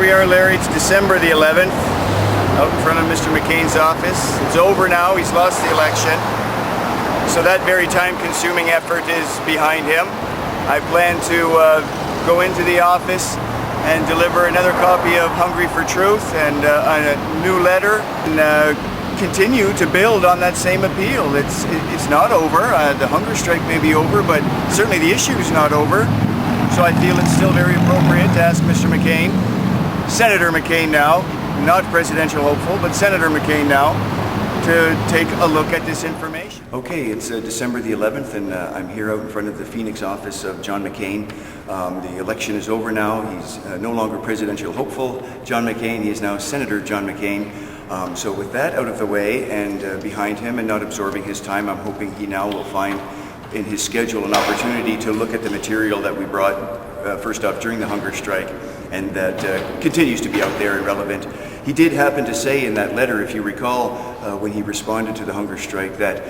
we are, Larry. It's December the 11th, out in front of Mr. McCain's office. It's over now. He's lost the election. So that very time-consuming effort is behind him. I plan to go into the office and deliver another copy of Hungry for Truth and a new letter, and continue to build on that same appeal. It's not over. The hunger strike may be over, but certainly the issue is not over. So I feel it's still very appropriate to ask Mr. McCain, Senator McCain now, not presidential hopeful, but Senator McCain now, to take a look at this information. Okay, it's December the 11th, and I'm here out in front of the Phoenix office of John McCain. The election is over now. He's no longer presidential hopeful John McCain. He is now Senator John McCain. So with that out of the way and behind him and not absorbing his time, I'm hoping he now will find in his schedule an opportunity to look at the material that we brought first off during the hunger strike, and that continues to be out there and relevant. He did happen to say in that letter, if you recall, when he responded to the hunger strike, that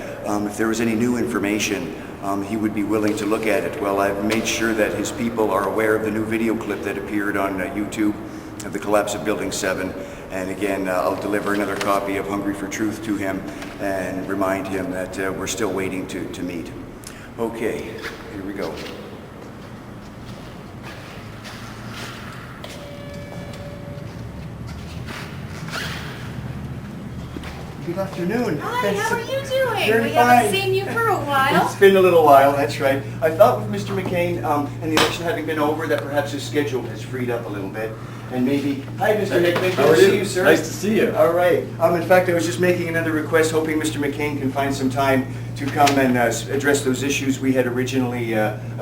if there was any new information, he would be willing to look at it. Well, I've made sure that his people are aware of the new video clip that appeared on YouTube of the collapse of Building 7. And again, I'll deliver another copy of Hungry for Truth to him and remind him that we're still waiting to meet. Okay, here we go. Good afternoon. Hi, how are you doing? Very we fine. haven't seen you for a while. It's been a little while, that's right. I thought with Mr. McCain and the election having been over that perhaps his schedule has freed up a little bit. And maybe, hi Mr. Hickman, good to see you, sir. Nice to see you. All right. In fact, I was just making another request, hoping Mr. McCain can find some time to come and address those issues we had originally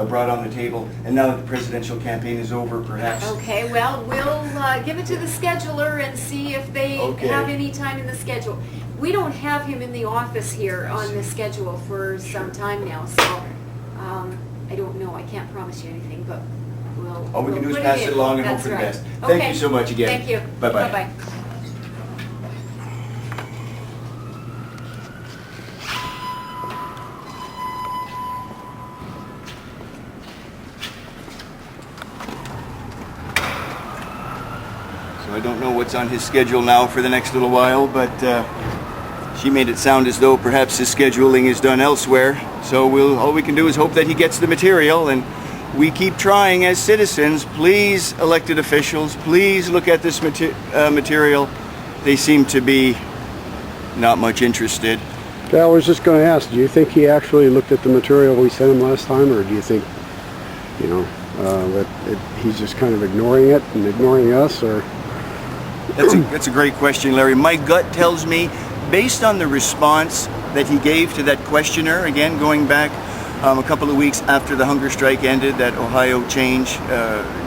brought on the table. And now that the presidential campaign is over, perhaps. Okay, well, we'll give it to the scheduler and see if they have any time in the schedule. We don't have him in the office here on the schedule for some time now, so I don't know. I can't promise you anything, but all we can do is pass it along and hope for the best. Okay. Thank you so much again. Thank you. Bye-bye. Bye-bye. So I don't know what's on his schedule now for the next little while, but she made it sound as though perhaps his scheduling is done elsewhere. So all we can do is hope that he gets the material, and we keep trying as citizens. Please, elected officials, please look at this material. They seem to be not much interested. I was just going to ask, do you think he actually looked at the material we sent him last time, or do you think, that he's just kind of ignoring it and ignoring us, or? That's a great question, Larry. My gut tells me, based on the response that he gave to that questioner, again, going back a couple of weeks after the hunger strike ended, that Ohio Change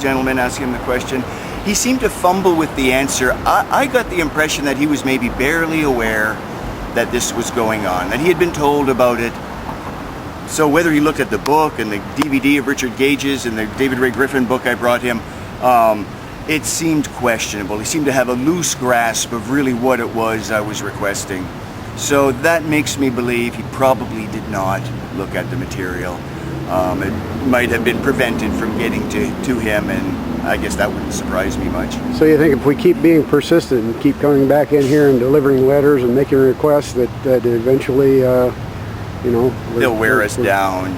gentleman asked him the question, he seemed to fumble with the answer. I got the impression that he was maybe barely aware that this was going on, that he had been told about it. So whether he looked at the book and the DVD of Richard Gage's and the David Ray Griffin book I brought him, it seemed questionable. He seemed to have a loose grasp of really what it was I was requesting. So that makes me believe he probably did not look at the material. It might have been prevented from getting to him, and I guess that wouldn't surprise me much. So you think if we keep being persistent and keep coming back in here and delivering letters and making requests that eventually, they'll wear us down.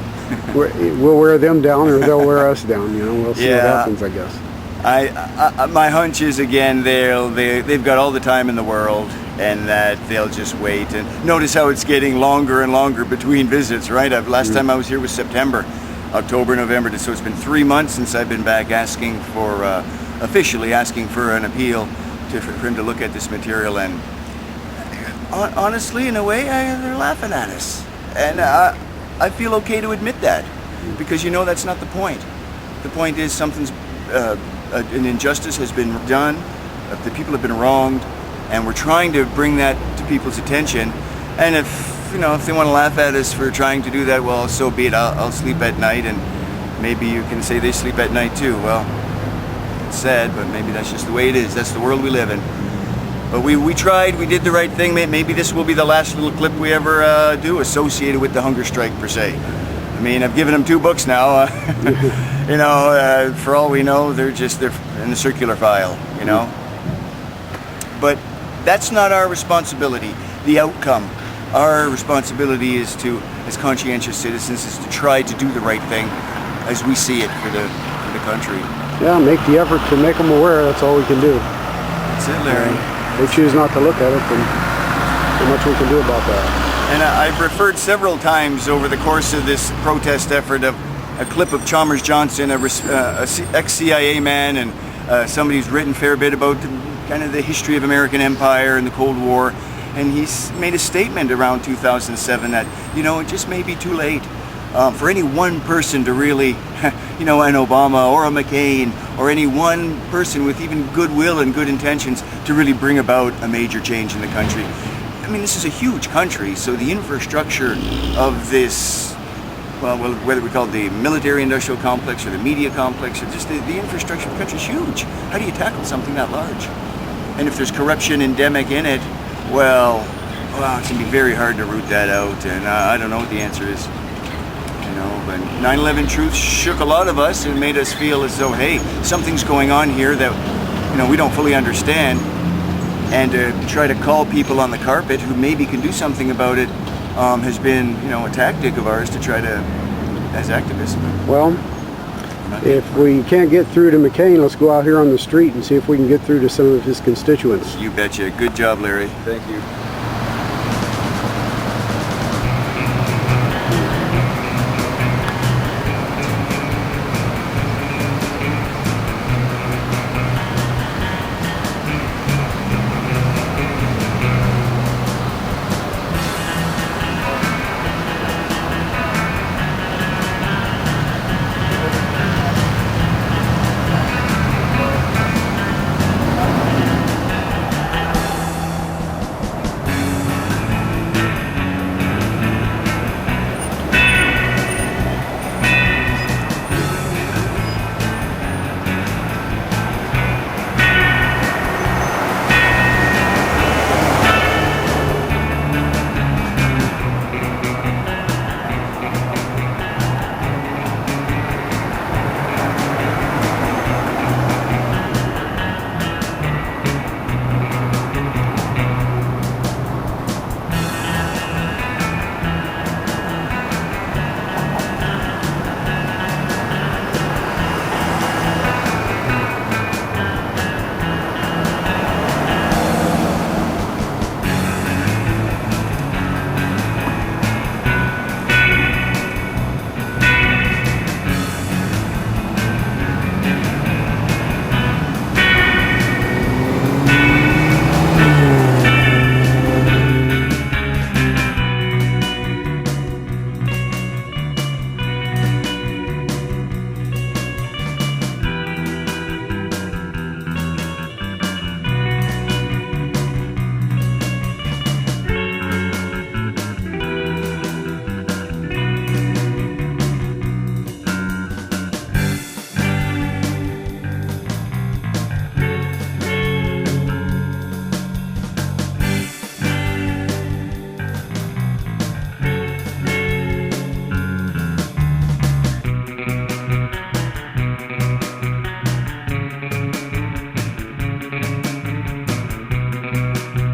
We'll wear them down, or they'll wear us down. We'll see what happens, I guess. My hunch is, again, they've got all the time in the world, and that they'll just wait. And notice how it's getting longer and longer between visits, right? Last time I was here was September, October, November, so it's been 3 months since I've been back asking for, officially asking for an appeal for him to look at this material. And honestly, in a way, they're laughing at us. And I feel okay to admit that, because that's not the point. The point is something's an injustice has been done, the people have been wronged, and we're trying to bring that to people's attention. And if they want to laugh at us for trying to do that, well, so be it. I'll sleep at night, and maybe you can say they sleep at night too. Well, it's sad, but maybe that's just the way it is. That's the world we live in. But we tried, we did the right thing. Maybe this will be the last little clip we ever do associated with the hunger strike per se. I mean, I've given him 2 books now. You know, for all we know, they're in the circular file, you know. But that's not our responsibility, the outcome. Our responsibility is to, as conscientious citizens, is to try to do the right thing as we see it for the country. Yeah, make the effort to make them aware. That's all we can do. That's it, Larry. They choose not to look at it, then not much we can do about that. And I've referred several times over the course of this protest effort of a clip of Chalmers Johnson, a ex-CIA man, and somebody who's written a fair bit about kind of the history of American empire and the Cold War. And he's made a statement around 2007 that, you know, it just may be too late for any one person to really, you know, an Obama or a McCain or any one person with even goodwill and good intentions to really bring about a major change in the country. I mean, this is a huge country, so the infrastructure of this, well, whether we call it the military-industrial complex or the media complex, or just the infrastructure of the country is huge. How do you tackle something that large? And if there's corruption endemic in it, well, it's going to be very hard to root that out, and I don't know what the answer is. You know, but 9/11 truth shook a lot of us and made us feel as though, hey, something's going on here that, you know, we don't fully understand. And to try to call people on the carpet who maybe can do something about it has been, you know, a tactic of ours to try to, as activists. Well, if we can't get through to McCain, let's go out here on the street and see if we can get through to some of his constituents. You betcha. Good job, Larry. Thank you.